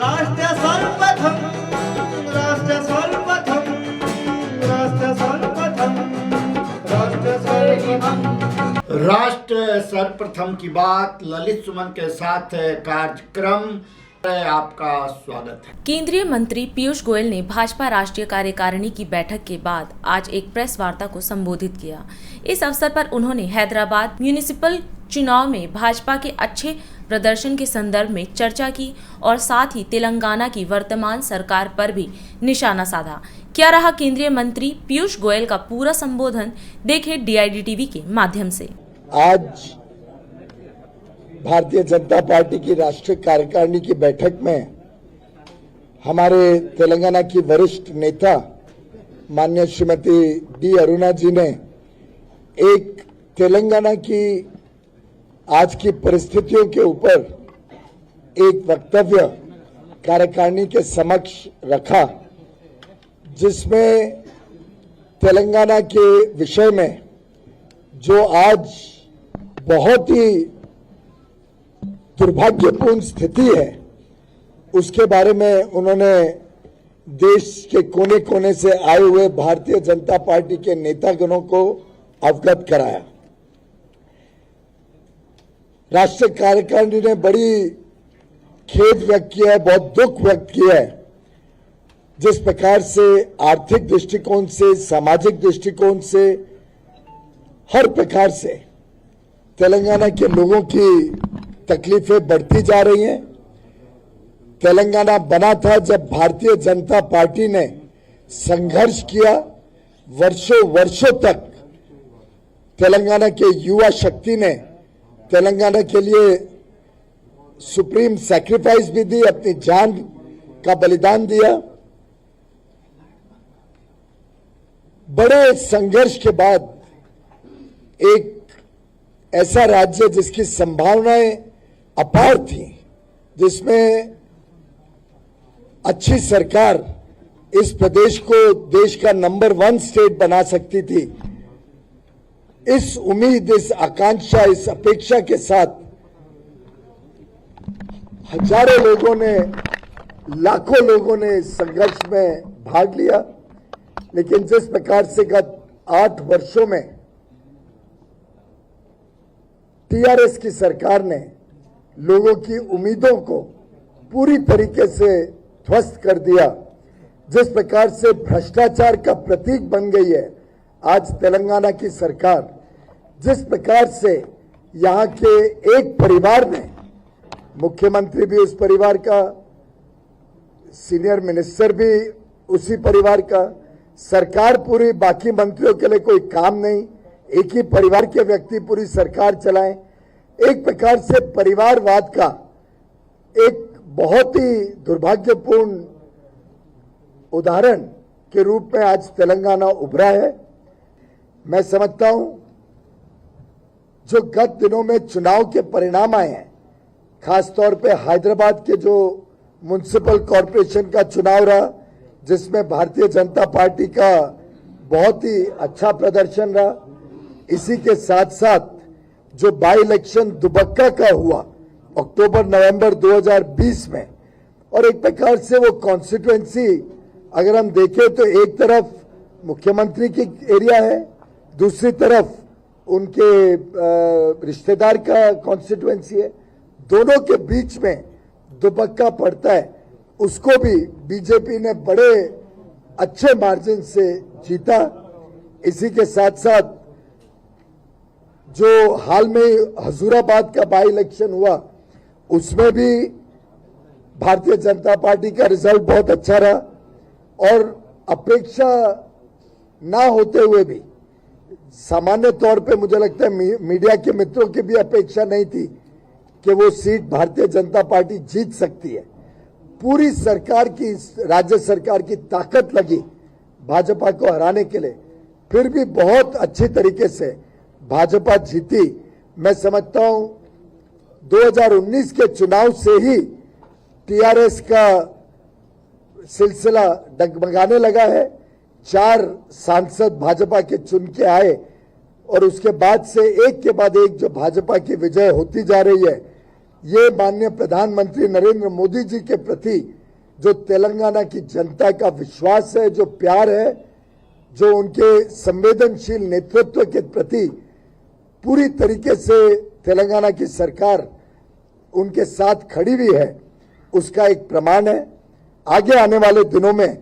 राष्ट्र सर्वप्रथम राष्ट्र सर्वप्रथम राष्ट्र सर्वप्रथम राष्ट्र सर्वप्रथम राष्ट्र सर्वप्रथम की बात ललित सुमन के साथ कार्यक्रम आपका स्वागत है। केंद्रीय मंत्री पीयूष गोयल ने भाजपा राष्ट्रीय कार्यकारिणी की बैठक के बाद आज एक प्रेस वार्ता को संबोधित किया। इस अवसर पर उन्होंने हैदराबाद म्यूनिसिपल चुनाव में भाजपा के अच्छे प्रदर्शन के संदर्भ में चर्चा की और साथ ही तेलंगाना की वर्तमान सरकार पर भी निशाना साधा। क्या रहा केंद्रीय मंत्री पीयूष गोयल का पूरा संबोधन, देखें DID-TV के माध्यम से। आज भारतीय जनता पार्टी की राष्ट्रीय कार्यकारिणी की बैठक में हमारे तेलंगाना की वरिष्ठ नेता माननीय श्रीमती डी अरुणा जी ने एक तेलंगाना की आज की परिस्थितियों के ऊपर एक वक्तव्य कार्यकारिणी के समक्ष रखा, जिसमें तेलंगाना के विषय में जो आज बहुत ही दुर्भाग्यपूर्ण स्थिति है उसके बारे में उन्होंने देश के कोने कोने से आए हुए भारतीय जनता पार्टी के नेतागणों को अवगत कराया। राष्ट्रीय कार्यकारिणी ने बड़ी खेद व्यक्त किया है, बहुत दुख व्यक्त किया है, जिस प्रकार से आर्थिक दृष्टिकोण से, सामाजिक दृष्टिकोण से, हर प्रकार से तेलंगाना के लोगों की तकलीफें बढ़ती जा रही हैं। तेलंगाना बना था जब भारतीय जनता पार्टी ने संघर्ष किया, वर्षों वर्षों तक तेलंगाना के युवा शक्ति ने तेलंगाना के लिए सुप्रीम सैक्रिफाइस भी दी, अपनी जान का बलिदान दिया। बड़े संघर्ष के बाद एक ऐसा राज्य जिसकी संभावनाएं अपार थी, जिसमें अच्छी सरकार इस प्रदेश को देश का नंबर 1 स्टेट बना सकती थी, इस उम्मीद, इस आकांक्षा, इस अपेक्षा के साथ हजारों लोगों ने, लाखों लोगों ने इस संघर्ष में भाग लिया। लेकिन जिस प्रकार से गत 8 वर्षों में TRS की सरकार ने लोगों की उम्मीदों को पूरी तरीके से ध्वस्त कर दिया, जिस प्रकार से भ्रष्टाचार का प्रतीक बन गई है आज तेलंगाना की सरकार, जिस प्रकार से यहाँ के एक परिवार ने, मुख्यमंत्री भी उस परिवार का, सीनियर मिनिस्टर भी उसी परिवार का, सरकार पूरी, बाकी मंत्रियों के लिए कोई काम नहीं, एक ही परिवार के व्यक्ति पूरी सरकार चलाएं, एक प्रकार से परिवारवाद का एक बहुत ही दुर्भाग्यपूर्ण उदाहरण के रूप में आज तेलंगाना उभरा है। मैं समझता हूं जो गत दिनों में चुनाव के परिणाम आए हैं, खासतौर पे हैदराबाद के जो म्युनिसिपल कॉरपोरेशन का चुनाव रहा, जिसमें भारतीय जनता पार्टी का बहुत ही अच्छा प्रदर्शन रहा, इसी के साथ साथ जो बाई इलेक्शन दुबक्का का हुआ अक्टूबर-नवंबर 2020 में, और एक प्रकार से वो कॉन्स्टिट्यूएंसी अगर हम देखें तो एक तरफ मुख्यमंत्री की एरिया है, दूसरी तरफ उनके रिश्तेदार का कॉन्स्टिट्यूएंसी है, दोनों के बीच में दुबक्का पड़ता है, उसको भी बीजेपी ने बड़े अच्छे मार्जिन से जीता। इसी के साथ साथ जो हाल में हजूराबाद का बाई इलेक्शन हुआ, उसमें भी भारतीय जनता पार्टी का रिजल्ट बहुत अच्छा रहा, और अपेक्षा ना होते हुए भी, सामान्य तौर पे मुझे लगता है मीडिया के मित्रों की भी अपेक्षा नहीं थी कि वो सीट भारतीय जनता पार्टी जीत सकती है। पूरी सरकार की, राज्य सरकार की ताकत लगी भाजपा को हराने के लिए, फिर भी बहुत अच्छी तरीके से भाजपा जीती। मैं समझता हूं 2019 के चुनाव से ही TRS का सिलसिला डगमगाने लगा है। 4 सांसद भाजपा के चुन के आए और उसके बाद से एक के बाद एक जो भाजपा की विजय होती जा रही है, ये माननीय प्रधानमंत्री नरेंद्र मोदी जी के प्रति जो तेलंगाना की जनता का विश्वास है, जो प्यार है, जो उनके संवेदनशील नेतृत्व के प्रति पूरी तरीके से तेलंगाना की सरकार उनके साथ खड़ी हुई है, उसका एक प्रमाण है। आगे आने वाले दिनों में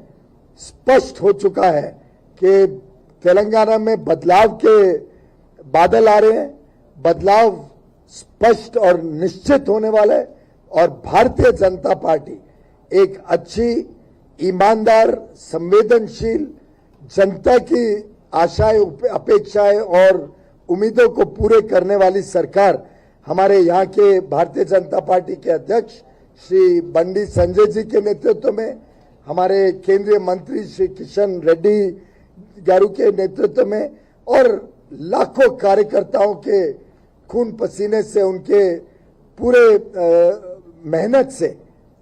स्पष्ट हो चुका है कि तेलंगाना में बदलाव के बादल आ रहे हैं, बदलाव स्पष्ट और निश्चित होने वाला है और भारतीय जनता पार्टी एक अच्छी, ईमानदार, संवेदनशील, जनता की आशाएं, अपेक्षाएं और उम्मीदों को पूरे करने वाली सरकार हमारे यहाँ के भारतीय जनता पार्टी के अध्यक्ष श्री बंडी संजय जी के नेतृत्व में, हमारे केंद्रीय मंत्री श्री किशन रेड्डी गारू के नेतृत्व में और लाखों कार्यकर्ताओं के खून पसीने से, उनके पूरे मेहनत से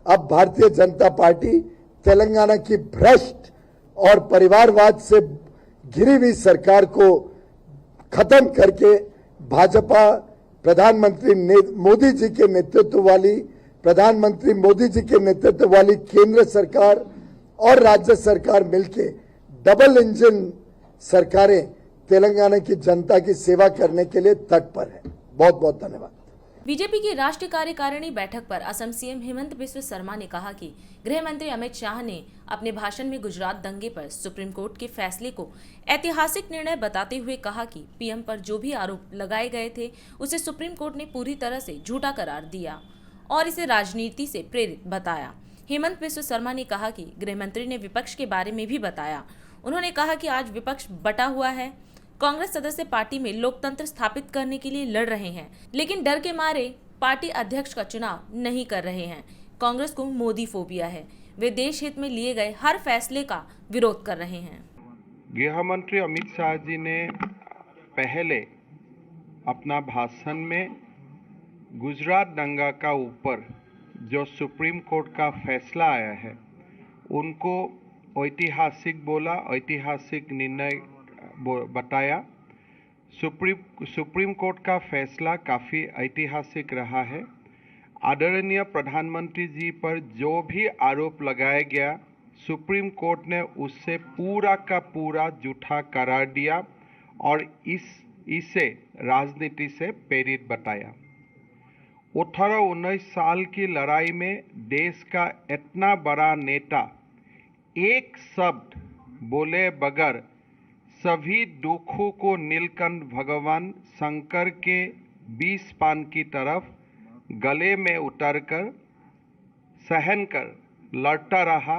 अब भारतीय जनता पार्टी तेलंगाना की भ्रष्ट और परिवारवाद से घिरी हुई सरकार को खत्म करके भाजपा प्रधानमंत्री मोदी जी के नेतृत्व वाली केंद्र सरकार और राज्य सरकार मिलके डबल इंजन सरकारें तेलंगाना की जनता की सेवा करने के लिए तत्पर है। बहुत बहुत धन्यवाद। बीजेपी की राष्ट्रीय कार्यकारिणी बैठक पर असम सीएम हेमंत बिस्वा शर्मा ने कहा कि गृह मंत्री अमित शाह ने अपने भाषण में गुजरात दंगे पर सुप्रीम कोर्ट के फैसले को ऐतिहासिक निर्णय बताते हुए कहा कि पीएम पर जो भी आरोप लगाए गए थे उसे सुप्रीम कोर्ट ने पूरी तरह से झूठा करार दिया और इसे राजनीति से प्रेरित बताया। हेमंत बिस्वा शर्मा ने कहा कि गृह मंत्री ने विपक्ष के बारे में भी बताया। उन्होंने कहा कि आज विपक्ष बटा हुआ है। कांग्रेस सदस्य पार्टी में लोकतंत्र स्थापित करने के लिए लड़ रहे हैं, लेकिन डर के मारे पार्टी अध्यक्ष का चुनाव नहीं कर रहे हैं। कांग्रेस को मोदी फोबिया है। वे देश हित में लिए गए हर फैसले का विरोध कर रहे हैं। गृह मंत्री अमित शाह जी ने पहले अपना भाषण में गुजरात दंगा का ऊपर जो सुप्रीम कोर्ट का फैसला आया है उनको ऐतिहासिक बोला, ऐतिहासिक निर्णय बताया। सुप्रीम कोर्ट का फैसला काफ़ी ऐतिहासिक रहा है। आदरणीय प्रधानमंत्री जी पर जो भी आरोप लगाया गया, सुप्रीम कोर्ट ने उससे पूरा का पूरा झूठा करार दिया और इसे राजनीति से प्रेरित बताया। 18-19 साल की लड़ाई में देश का इतना बड़ा नेता एक शब्द बोले बगैर सभी दुखों को नीलकंठ भगवान शंकर के 20 पान की तरफ गले में उतरकर सहन कर लड़ता रहा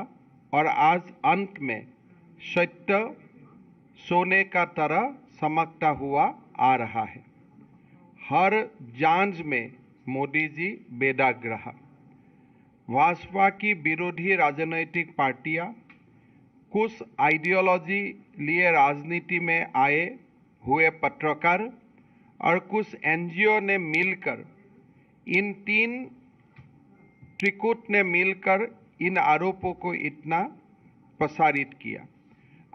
और आज अंत में सत्य सोने का तरह चमकता हुआ आ रहा है। हर जांच में मोदी जी बेदाग रहा। भाजपा की विरोधी राजनीतिक पार्टियां कुछ आइडियोलॉजी लिए राजनीति में आए हुए पत्रकार और कुछ एनजीओ ने मिलकर, इन तीन त्रिकूट ने मिलकर इन आरोपों को इतना प्रसारित किया।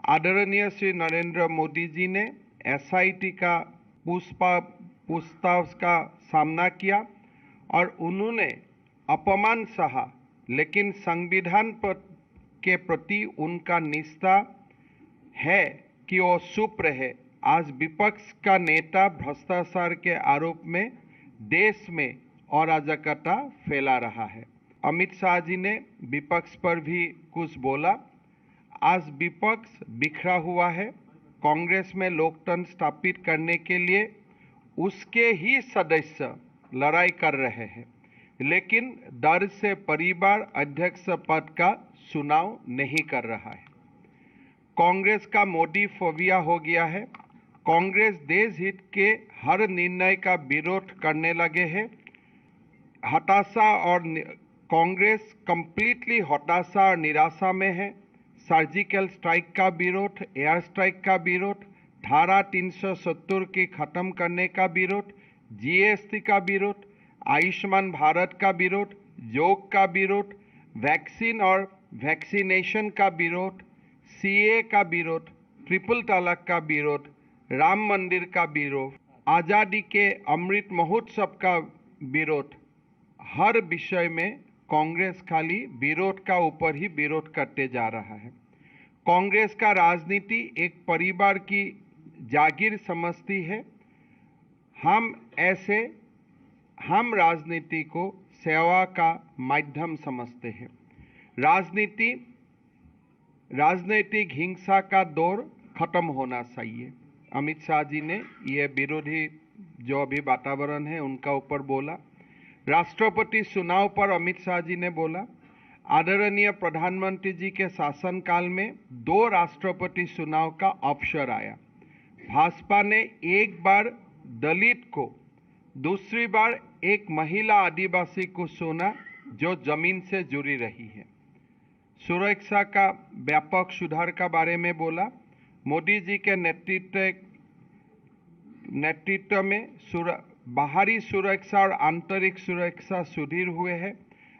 आदरणीय श्री नरेंद्र मोदी जी ने एसआईटी का पूछताछ का सामना किया और उन्होंने अपमान सहा, लेकिन संविधान के प्रति उनका निष्ठा है कि वो चुप रहे। आज विपक्ष का नेता भ्रष्टाचार के आरोप में देश में अराजकता फैला रहा है। अमित शाह जी ने विपक्ष पर भी कुछ बोला। आज विपक्ष बिखरा हुआ है। कांग्रेस में लोकतंत्र स्थापित करने के लिए उसके ही सदस्य लड़ाई कर रहे हैं, लेकिन डर से परिवार अध्यक्ष पद का चुनाव नहीं कर रहा है। कांग्रेस का मोदी फोबिया हो गया है। कांग्रेस देश हित के हर निर्णय का विरोध करने लगे हैं। हताशा और कांग्रेस कंप्लीटली हताशा और निराशा में है। सर्जिकल स्ट्राइक का विरोध, एयर स्ट्राइक का विरोध, धारा 370 की खत्म करने का विरोध, जीएसटी का विरोध, आयुष्मान भारत का विरोध, योग का विरोध, वैक्सीन और वैक्सीनेशन का विरोध, सीए का विरोध, ट्रिपल तलाक का विरोध, राम मंदिर का विरोध, आज़ादी के अमृत महोत्सव का विरोध, हर विषय में कांग्रेस खाली विरोध का ऊपर ही विरोध करते जा रहा है। कांग्रेस का राजनीति एक परिवार की जागीर समझती है। हम राजनीति को सेवा का माध्यम समझते हैं। राजनीतिक हिंसा का दौर खत्म होना चाहिए। अमित शाह जी ने ये विरोधी जो अभी वातावरण है उनका ऊपर बोला। राष्ट्रपति चुनाव पर अमित शाह जी ने बोला, आदरणीय प्रधानमंत्री जी के शासनकाल में 2 राष्ट्रपति चुनाव का अवसर आया। भाजपा ने एक बार दलित को, दूसरी बार एक महिला आदिवासी को चुना जो जमीन से जुड़ी रही है। सुरक्षा का व्यापक सुधार का बारे में बोला। मोदी जी के नेतृत्व में बाहरी सुरक्षा और आंतरिक सुरक्षा सुदृढ़ हुए हैं।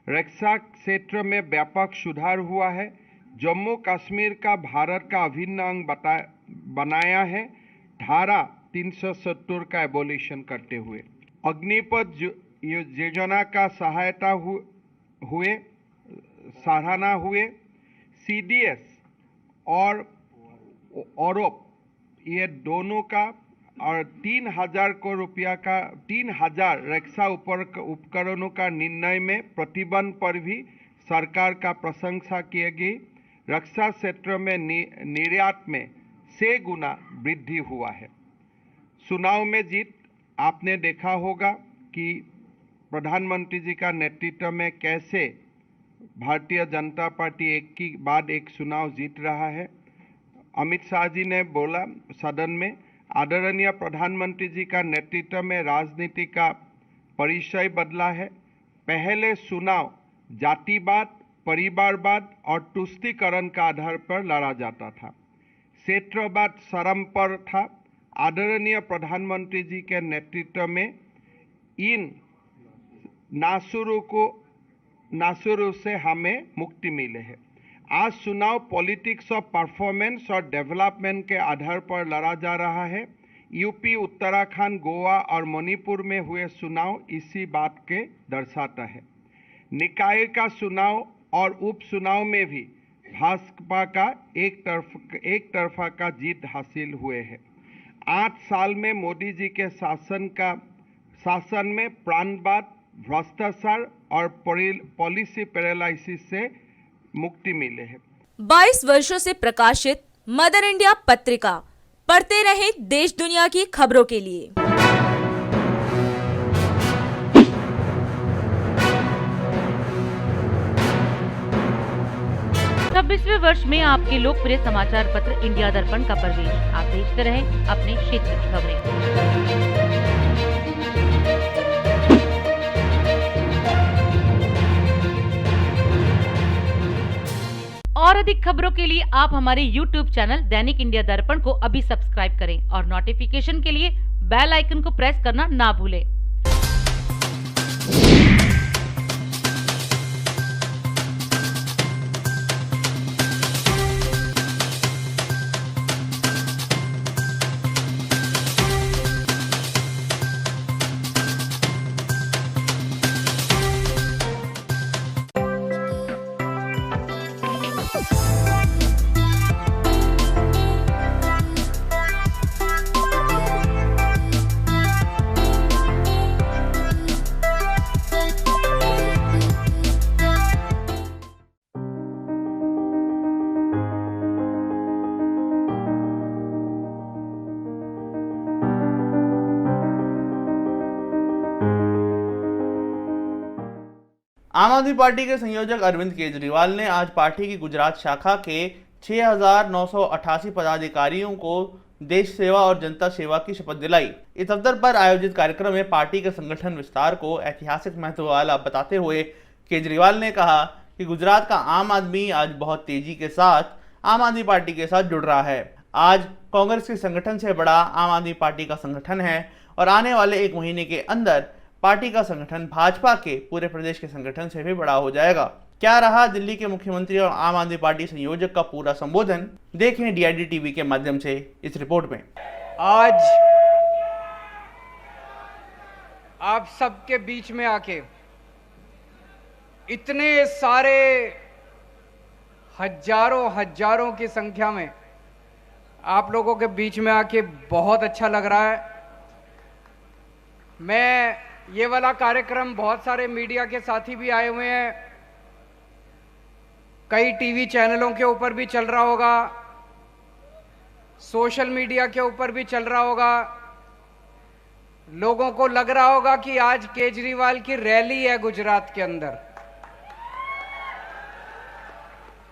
रक्षा क्षेत्र में व्यापक सुधार हुआ है। जम्मू कश्मीर का भारत का अभिन्न अंग बनाया है, धारा 370 का एबोलिशन करते हुए। अग्निपथ योजना का सराहना हुए। CDS और औरप ये दोनों का और 3,000 करोड़ रुपया का 3,000 रक्षा उपकरणों का निर्णय में प्रतिबंध पर भी सरकार का प्रशंसा की गई। रक्षा क्षेत्र में निर्यात में 6 गुना वृद्धि हुआ है। चुनाव में जीत आपने देखा होगा कि प्रधानमंत्री जी का नेतृत्व में कैसे भारतीय जनता पार्टी एक के बाद एक चुनाव जीत रहा है। अमित शाह जी ने बोला सदन में, आदरणीय प्रधानमंत्री जी का नेतृत्व में राजनीति का परिचय बदला है। पहले चुनाव जातिवाद, परिवारवाद और तुष्टीकरण का आधार पर लड़ा जाता था। क्षेत्रवाद शर्म पर था। आदरणीय प्रधानमंत्री जी के नेतृत्व में इन नासुरों से हमें मुक्ति मिले है। आज चुनाव पॉलिटिक्स ऑफ परफॉर्मेंस और डेवलपमेंट के आधार पर लड़ा जा रहा है। यूपी, उत्तराखंड, गोवा और मणिपुर में हुए चुनाव इसी बात के दर्शाता है। निकाय का चुनाव और उपचुनाव में भी भाजपा का एक तरफा का जीत हासिल हुए है। 8 साल में मोदी जी के शासन में प्राणवाद, भ्रष्टाचार और पॉलिसी पैरालिसिस से मुक्ति मिले है। 22 वर्षों से प्रकाशित मदर इंडिया पत्रिका पढ़ते रहे देश दुनिया की खबरों के लिए। 26वें वर्ष में आपके लोकप्रिय समाचार पत्र इंडिया दर्पण का प्रवेश। आप देखते रहें अपने क्षेत्र की खबरें। और अधिक खबरों के लिए आप हमारे YouTube चैनल दैनिक इंडिया दर्पण को अभी सब्सक्राइब करें और नोटिफिकेशन के लिए बेल आइकन को प्रेस करना ना भूलें। आम आदमी पार्टी के संयोजक अरविंद केजरीवाल ने आज पार्टी की गुजरात शाखा के 6,988 पदाधिकारियों को देश सेवा और जनता सेवा की शपथ दिलाई। इस अवसर पर आयोजित कार्यक्रम में पार्टी के संगठन विस्तार को ऐतिहासिक महत्व वाला बताते हुए केजरीवाल ने कहा कि गुजरात का आम आदमी आज बहुत तेजी के साथ आम आदमी पार्टी के साथ जुड़ रहा है। आज कांग्रेस के संगठन से बड़ा आम आदमी पार्टी का संगठन है और आने वाले 1 महीने के अंदर पार्टी का संगठन भाजपा के पूरे प्रदेश के संगठन से भी बड़ा हो जाएगा। क्या रहा दिल्ली के मुख्यमंत्री और आम आदमी पार्टी संयोजक का पूरा संबोधन, देखें DID TV के माध्यम से इस रिपोर्ट में। आज आप सबके बीच में आके इतने सारे हजारों की संख्या में आप लोगों के बीच में आके बहुत अच्छा लग रहा है। मैं ये वाला कार्यक्रम, बहुत सारे मीडिया के साथी भी आए हुए हैं, कई टीवी चैनलों के ऊपर भी चल रहा होगा, सोशल मीडिया के ऊपर भी चल रहा होगा। लोगों को लग रहा होगा कि आज केजरीवाल की रैली है गुजरात के अंदर।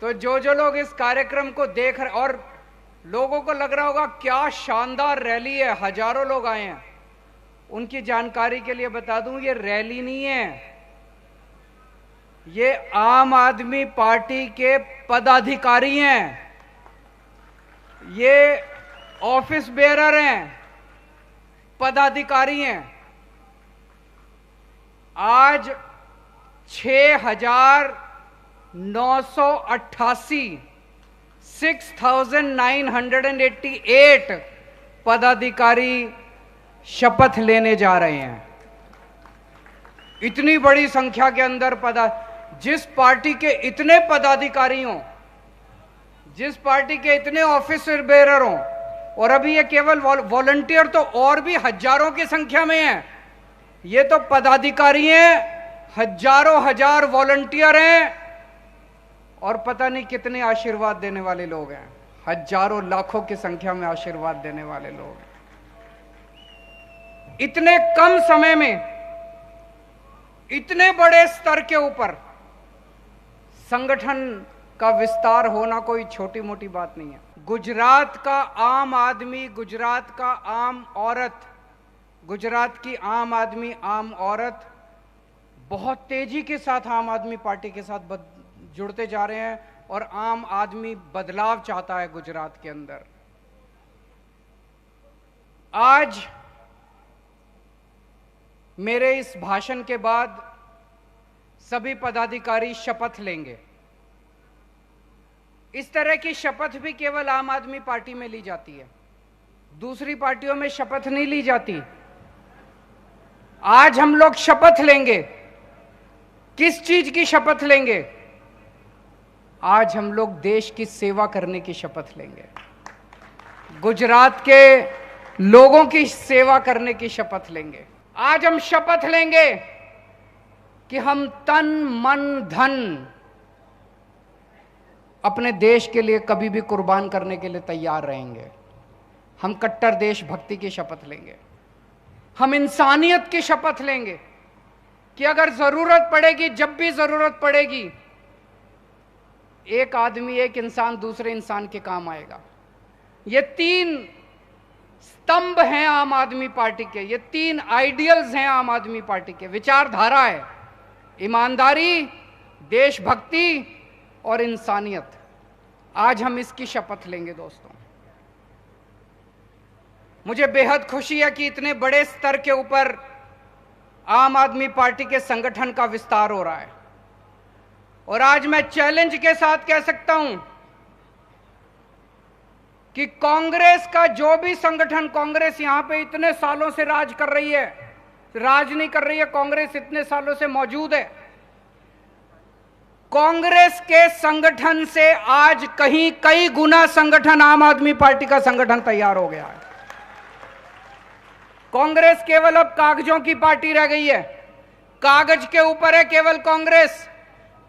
तो जो लोग इस कार्यक्रम को देख रहे, और लोगों को लग रहा होगा क्या शानदार रैली है, हजारों लोग आए हैं, उनकी जानकारी के लिए बता दूं, ये रैली नहीं है, ये आम आदमी पार्टी के पदाधिकारी हैं, ये ऑफिस बेरर हैं, पदाधिकारी हैं। आज 6,988 पदाधिकारी शपथ लेने जा रहे हैं। इतनी बड़ी संख्या के अंदर जिस पार्टी के इतने पदाधिकारी हों, जिस पार्टी के इतने ऑफिसर बेरर हों, और अभी ये केवल वॉलंटियर तो और भी हजारों की संख्या में है। ये तो पदाधिकारी हैं, हजार वॉलंटियर हैं, और पता नहीं कितने आशीर्वाद देने वाले लोग हैं, हजारों लाखों की संख्या में आशीर्वाद देने वाले लोग हैं। इतने कम समय में इतने बड़े स्तर के ऊपर संगठन का विस्तार होना कोई छोटी मोटी बात नहीं है। गुजरात का आम आदमी, गुजरात का आम औरत, गुजरात की आम आदमी, आम औरत बहुत तेजी के साथ आम आदमी पार्टी के साथ जुड़ते जा रहे हैं, और आम आदमी बदलाव चाहता है गुजरात के अंदर। आज मेरे इस भाषण के बाद सभी पदाधिकारी शपथ लेंगे। इस तरह की शपथ भी केवल आम आदमी पार्टी में ली जाती है, दूसरी पार्टियों में शपथ नहीं ली जाती। आज हम लोग शपथ लेंगे। किस चीज की शपथ लेंगे? आज हम लोग देश की सेवा करने की शपथ लेंगे, गुजरात के लोगों की सेवा करने की शपथ लेंगे। आज हम शपथ लेंगे कि हम तन मन धन अपने देश के लिए कभी भी कुर्बान करने के लिए तैयार रहेंगे। हम कट्टर देशभक्ति की शपथ लेंगे। हम इंसानियत की शपथ लेंगे कि अगर जरूरत पड़ेगी, जब भी जरूरत पड़ेगी, एक आदमी, एक इंसान दूसरे इंसान के काम आएगा। ये 3 स्तंभ हैं आम आदमी पार्टी के, ये 3 आइडियल्स हैं आम आदमी पार्टी के। विचारधारा है ईमानदारी, देशभक्ति और इंसानियत। आज हम इसकी शपथ लेंगे दोस्तों। मुझे बेहद खुशी है कि इतने बड़े स्तर के ऊपर आम आदमी पार्टी के संगठन का विस्तार हो रहा है, और आज मैं चैलेंज के साथ कह सकता हूं कि कांग्रेस का जो भी संगठन, कांग्रेस यहां पे इतने सालों से राज कर रही है, राज नहीं कर रही है, कांग्रेस इतने सालों से मौजूद है। कांग्रेस के संगठन से आज कई गुना संगठन आम आदमी पार्टी का संगठन तैयार हो गया है। कांग्रेस केवल अब कागजों की पार्टी रह गई है, कागज के ऊपर है केवल कांग्रेस।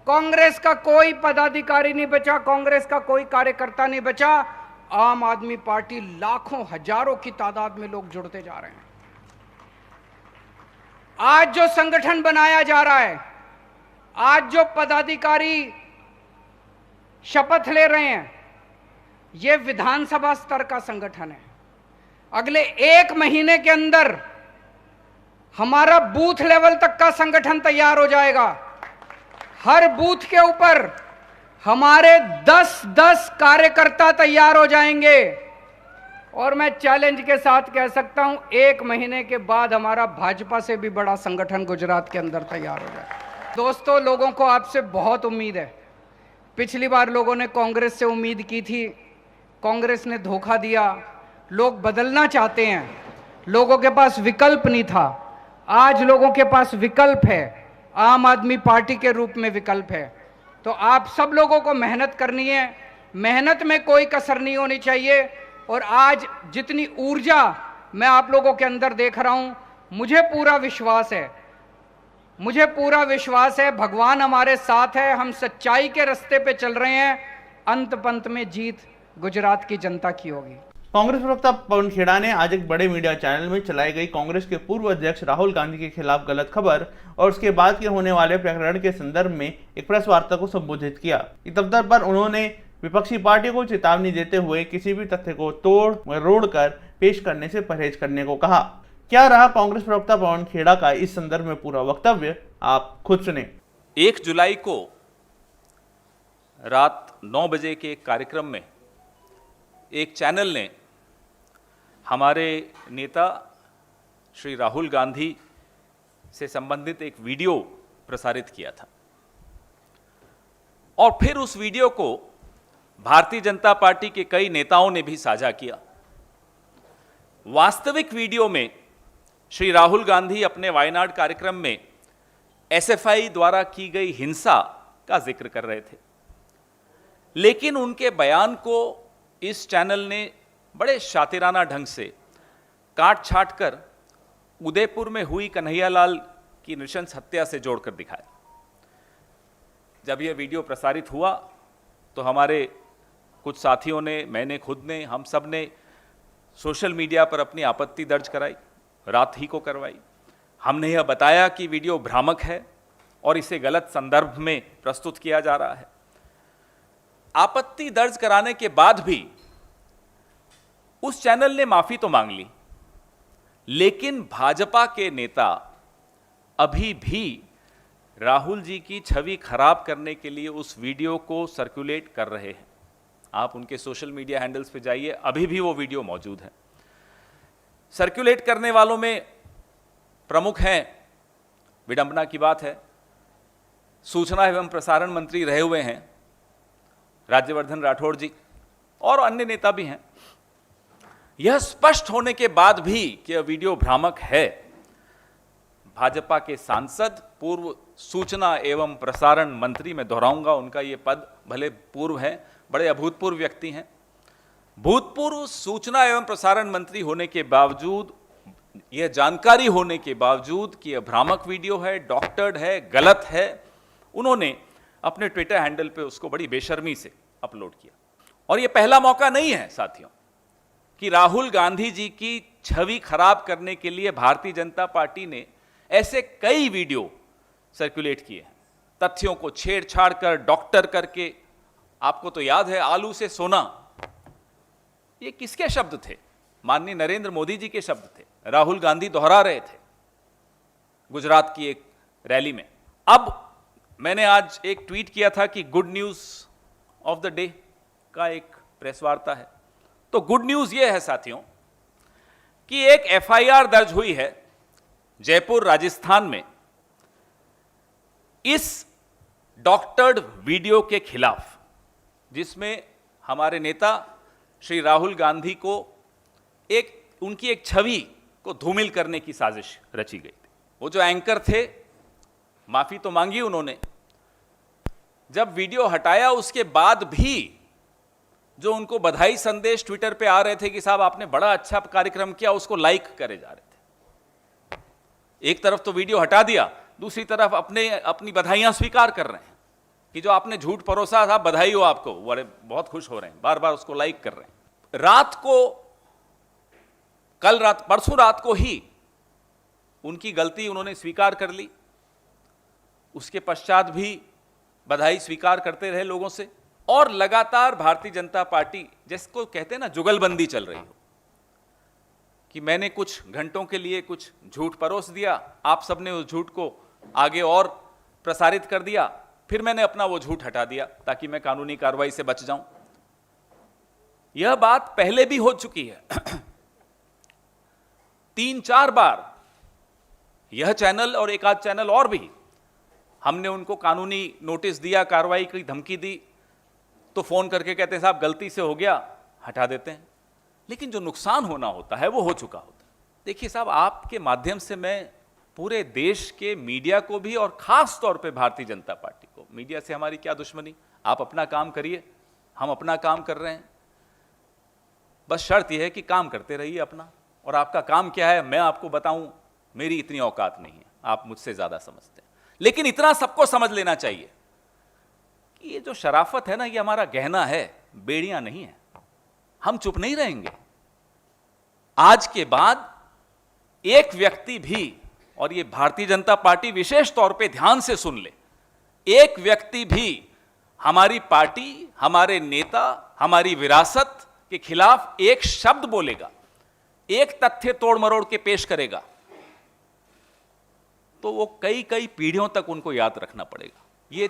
कांग्रेस का कोई पदाधिकारी नहीं बचा, कांग्रेस का कोई कार्यकर्ता नहीं बचा। आम आदमी पार्टी लाखों हजारों की तादाद में लोग जुड़ते जा रहे हैं। आज जो संगठन बनाया जा रहा है, आज जो पदाधिकारी शपथ ले रहे हैं, यह विधानसभा स्तर का संगठन है। अगले 1 महीने के अंदर हमारा बूथ लेवल तक का संगठन तैयार हो जाएगा। हर बूथ के ऊपर हमारे 10-10 कार्यकर्ता तैयार हो जाएंगे, और मैं चैलेंज के साथ कह सकता हूं 1 महीने के बाद हमारा भाजपा से भी बड़ा संगठन गुजरात के अंदर तैयार हो जाएगा। दोस्तों, लोगों को आपसे बहुत उम्मीद है। पिछली बार लोगों ने कांग्रेस से उम्मीद की थी, कांग्रेस ने धोखा दिया। लोग बदलना चाहते हैं, लोगों के पास विकल्प नहीं था। आज लोगों के पास विकल्प है। आम आदमी पार्टी के रूप में विकल्प है। तो आप सब लोगों को मेहनत करनी है, मेहनत में कोई कसर नहीं होनी चाहिए। और आज जितनी ऊर्जा मैं आप लोगों के अंदर देख रहा हूं, मुझे पूरा विश्वास है भगवान हमारे साथ है, हम सच्चाई के रास्ते पे चल रहे हैं, अंत पंत में जीत गुजरात की जनता की होगी। कांग्रेस प्रवक्ता पवन खेड़ा ने आज एक बड़े मीडिया चैनल में चलाई गई कांग्रेस के पूर्व अध्यक्ष राहुल गांधी के खिलाफ गलत खबर और उसके बाद के होने वाले प्रकरण के संदर्भ में एक प्रेस वार्ता को संबोधित किया। इस अवसर पर उन्होंने विपक्षी पार्टी को चेतावनी देते हुए किसी भी तथ्य को तोड़ मरोड़ कर पेश करने से परहेज करने को कहा। क्या रहा कांग्रेस प्रवक्ता पवन खेड़ा का इस संदर्भ में पूरा वक्तव्य, आप खुद सुने। 1 जुलाई को रात 9 बजे के एक कार्यक्रम में एक चैनल ने हमारे नेता श्री राहुल गांधी से संबंधित एक वीडियो प्रसारित किया था और फिर उस वीडियो को भारतीय जनता पार्टी के कई नेताओं ने भी साझा किया। वास्तविक वीडियो में श्री राहुल गांधी अपने वायनाड कार्यक्रम में एसएफआई द्वारा की गई हिंसा का जिक्र कर रहे थे, लेकिन उनके बयान को इस चैनल ने बड़े शातिराना ढंग से काट छाट कर उदयपुर में हुई कन्हैयालाल की नृशंस हत्या से जोड़कर दिखाया। जब यह वीडियो प्रसारित हुआ तो हमारे कुछ साथियों ने, मैंने खुद ने, हम सब ने सोशल मीडिया पर अपनी आपत्ति दर्ज कराई, रात ही को करवाई। हमने यह बताया कि वीडियो भ्रामक है और इसे गलत संदर्भ में प्रस्तुत किया जा रहा है। आपत्ति दर्ज कराने के बाद भी उस चैनल ने माफी तो मांग ली, लेकिन भाजपा के नेता अभी भी राहुल जी की छवि खराब करने के लिए उस वीडियो को सर्कुलेट कर रहे हैं। आप उनके सोशल मीडिया हैंडल्स पे जाइए, अभी भी वो वीडियो मौजूद है। सर्कुलेट करने वालों में प्रमुख हैं, विडंबना की बात है, सूचना एवं प्रसारण मंत्री रहे हुए हैं राज्यवर्धन राठौड़ जी और अन्य नेता भी हैं। यह स्पष्ट होने के बाद भी कि यह वीडियो भ्रामक है, भाजपा के सांसद, पूर्व सूचना एवं प्रसारण मंत्री, मैं दोहराऊंगा उनका ये पद भले पूर्व है, बड़े अभूतपूर्व व्यक्ति हैं, भूतपूर्व सूचना एवं प्रसारण मंत्री होने के बावजूद, यह जानकारी होने के बावजूद कि यह भ्रामक वीडियो है, डॉक्टर्ड है, गलत है, उन्होंने अपने ट्विटर हैंडल पे उसको बड़ी बेशर्मी से अपलोड किया। और यह पहला मौका नहीं है साथियों कि राहुल गांधी जी की छवि खराब करने के लिए भारतीय जनता पार्टी ने ऐसे कई वीडियो सर्कुलेट किए हैं, तथ्यों को छेड़छाड़ कर, डॉक्टर करके। आपको तो याद है आलू से सोना, ये किसके शब्द थे? माननीय नरेंद्र मोदी जी के शब्द थे, राहुल गांधी दोहरा रहे थे गुजरात की एक रैली में। अब मैंने आज एक ट्वीट किया था कि good news of the day का एक प्रेस वार्ता है, तो गुड न्यूज यह है साथियों कि एक एफआईआर दर्ज हुई है जयपुर राजस्थान में इस डॉक्टर्ड वीडियो के खिलाफ, जिसमें हमारे नेता श्री राहुल गांधी को उनकी एक छवि को धूमिल करने की साजिश रची गई थी। वो जो एंकर थे, माफी तो मांगी उन्होंने, जब वीडियो हटाया उसके बाद भी जो उनको बधाई संदेश ट्विटर पे आ रहे थे कि साहब आपने बड़ा अच्छा कार्यक्रम किया, उसको लाइक करे जा रहे थे। एक तरफ तो वीडियो हटा दिया, दूसरी तरफ अपनी बधाइयां स्वीकार कर रहे हैं कि जो आपने झूठ परोसा था, बधाई हो आपको, बड़े बहुत खुश हो रहे हैं, बार बार उसको लाइक कर रहे हैं। रात को, कल रात, परसों रात को ही उनकी गलती उन्होंने स्वीकार कर ली। उसके पश्चात भी बधाई स्वीकार करते रहे लोगों से, और लगातार भारतीय जनता पार्टी, जिसको कहते हैं ना जुगलबंदी चल रही हो, कि मैंने कुछ घंटों के लिए कुछ झूठ परोस दिया, आप सबने उस झूठ को आगे और प्रसारित कर दिया, फिर मैंने अपना वो झूठ हटा दिया ताकि मैं कानूनी कार्रवाई से बच जाऊं। यह बात पहले भी हो चुकी है 3-4 बार। यह चैनल और एक आध चैनल और भी, हमने उनको कानूनी नोटिस दिया, कार्रवाई की धमकी दी, तो फोन करके कहते हैं साहब गलती से हो गया, हटा देते हैं। लेकिन जो नुकसान होना होता है वो हो चुका होता है। देखिए साहब, आपके माध्यम से मैं पूरे देश के मीडिया को भी और खास तौर पे भारतीय जनता पार्टी को। मीडिया से हमारी क्या दुश्मनी, आप अपना काम करिए, हम अपना काम कर रहे हैं। बस शर्त यह है कि काम करते रहिए अपना, और आपका काम क्या है मैं आपको बताऊं, मेरी इतनी औकात नहीं है, आप मुझसे ज्यादा समझते हैं। लेकिन इतना सबको समझ लेना चाहिए कि ये जो शराफत है ना, ये हमारा गहना है, बेड़ियां नहीं है। हम चुप नहीं रहेंगे। आज के बाद एक व्यक्ति भी, और ये भारतीय जनता पार्टी विशेष तौर पे ध्यान से सुन ले, एक व्यक्ति भी हमारी पार्टी, हमारे नेता, हमारी विरासत के खिलाफ एक शब्द बोलेगा, एक तथ्य तोड़ मरोड़ के पेश करेगा, तो वो कई कई पीढ़ियों तक उनको याद रखना पड़ेगा। ये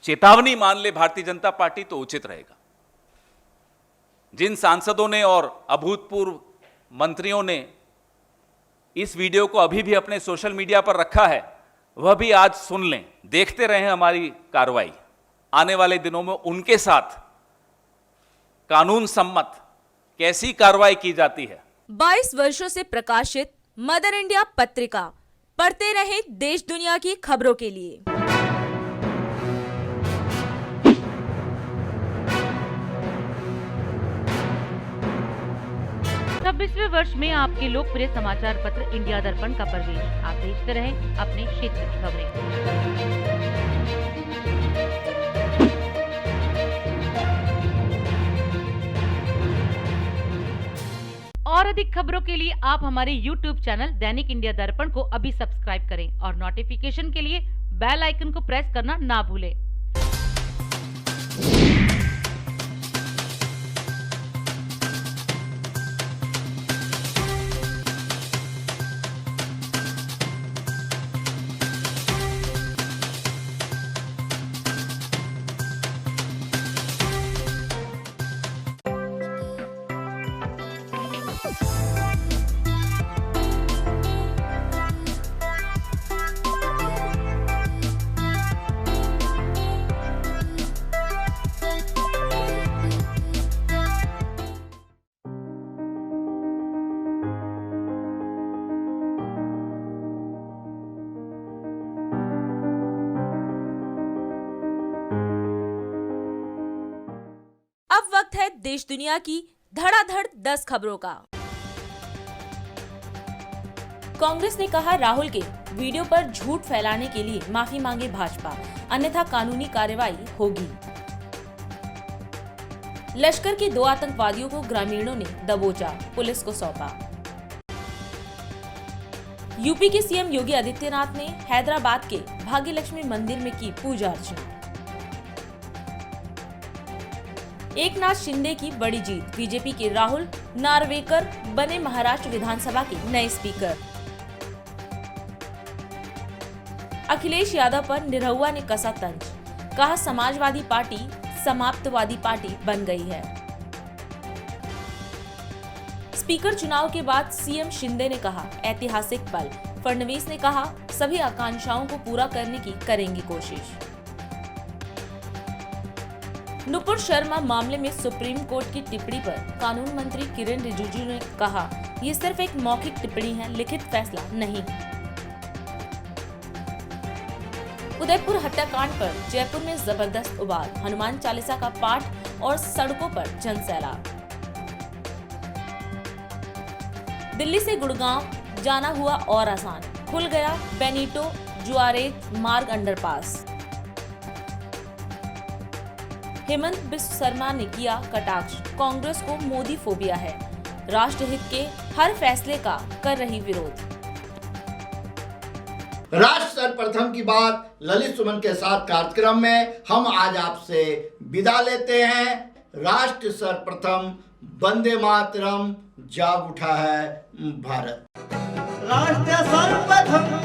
चेतावनी मान ले भारतीय जनता पार्टी तो उचित रहेगा। जिन सांसदों ने और अभूतपूर्व मंत्रियों ने इस वीडियो को अभी भी अपने सोशल मीडिया पर रखा है, वह भी आज सुन लें, देखते रहें हमारी कार्रवाई। आने वाले दिनों में उनके साथ कानून सम्मत कैसी कार्रवाई की जाती है। 22 वर्षों से प्रकाशित मदर इंडिया पत्रिका, पढ़ते रहें देश दुनिया की खबरों के लिए। 26वें वर्ष में आपके लोकप्रिय समाचार पत्र इंडिया दर्पण का प्रवेश। आप देखते रहें अपने क्षेत्र की खबरें। और अधिक खबरों के लिए आप हमारे YouTube चैनल दैनिक इंडिया दर्पण को अभी सब्सक्राइब करें और नोटिफिकेशन के लिए बेल आइकन को प्रेस करना ना भूलें। अब वक्त है देश दुनिया की धड़ाधड़ 10 खबरों का। कांग्रेस ने कहा, राहुल के वीडियो पर झूठ फैलाने के लिए माफी मांगे भाजपा, अन्यथा कानूनी कार्रवाई होगी। लश्कर के 2 आतंकवादियों को ग्रामीणों ने दबोचा, पुलिस को सौंपा। यूपी के सीएम योगी आदित्यनाथ ने हैदराबाद के भाग्यलक्ष्मी मंदिर में की पूजा अर्चना। एकनाथ शिंदे की बड़ी जीत, बीजेपी के राहुल नार्वेकर बने महाराष्ट्र विधानसभा के नए स्पीकर। अखिलेश यादव पर निरहुआ ने कसा तंज, कहा समाजवादी पार्टी समाप्तवादी पार्टी बन गई है। स्पीकर चुनाव के बाद सीएम शिंदे ने कहा, ऐतिहासिक पल। फडणवीस ने कहा, सभी आकांक्षाओं को पूरा करने की करेंगी कोशिश। नुपुर शर्मा मामले में सुप्रीम कोर्ट की टिप्पणी पर कानून मंत्री किरेन रिजिजू ने कहा, ये सिर्फ एक मौखिक टिप्पणी है, लिखित फैसला नहीं। उदयपुर हत्याकांड पर जयपुर में जबरदस्त उबाल, हनुमान चालीसा का पाठ और सड़कों पर जनसैलाब। दिल्ली से गुड़गांव जाना हुआ और आसान, खुल गया बेनिटो जुआरेज मार्ग अंडरपास। हेमंत बिस्व शर्मा ने किया कटाक्ष, कांग्रेस को मोदी फोबिया है, राष्ट्रहित के हर फैसले का कर रही विरोध। राष्ट्र सर्वप्रथम की बात ललित सुमन के साथ कार्यक्रम में हम आज आपसे विदा लेते हैं। राष्ट्र सर्वप्रथम, वंदे मातरम, जाग उठा है भारत। राष्ट्र सर्वप्रथम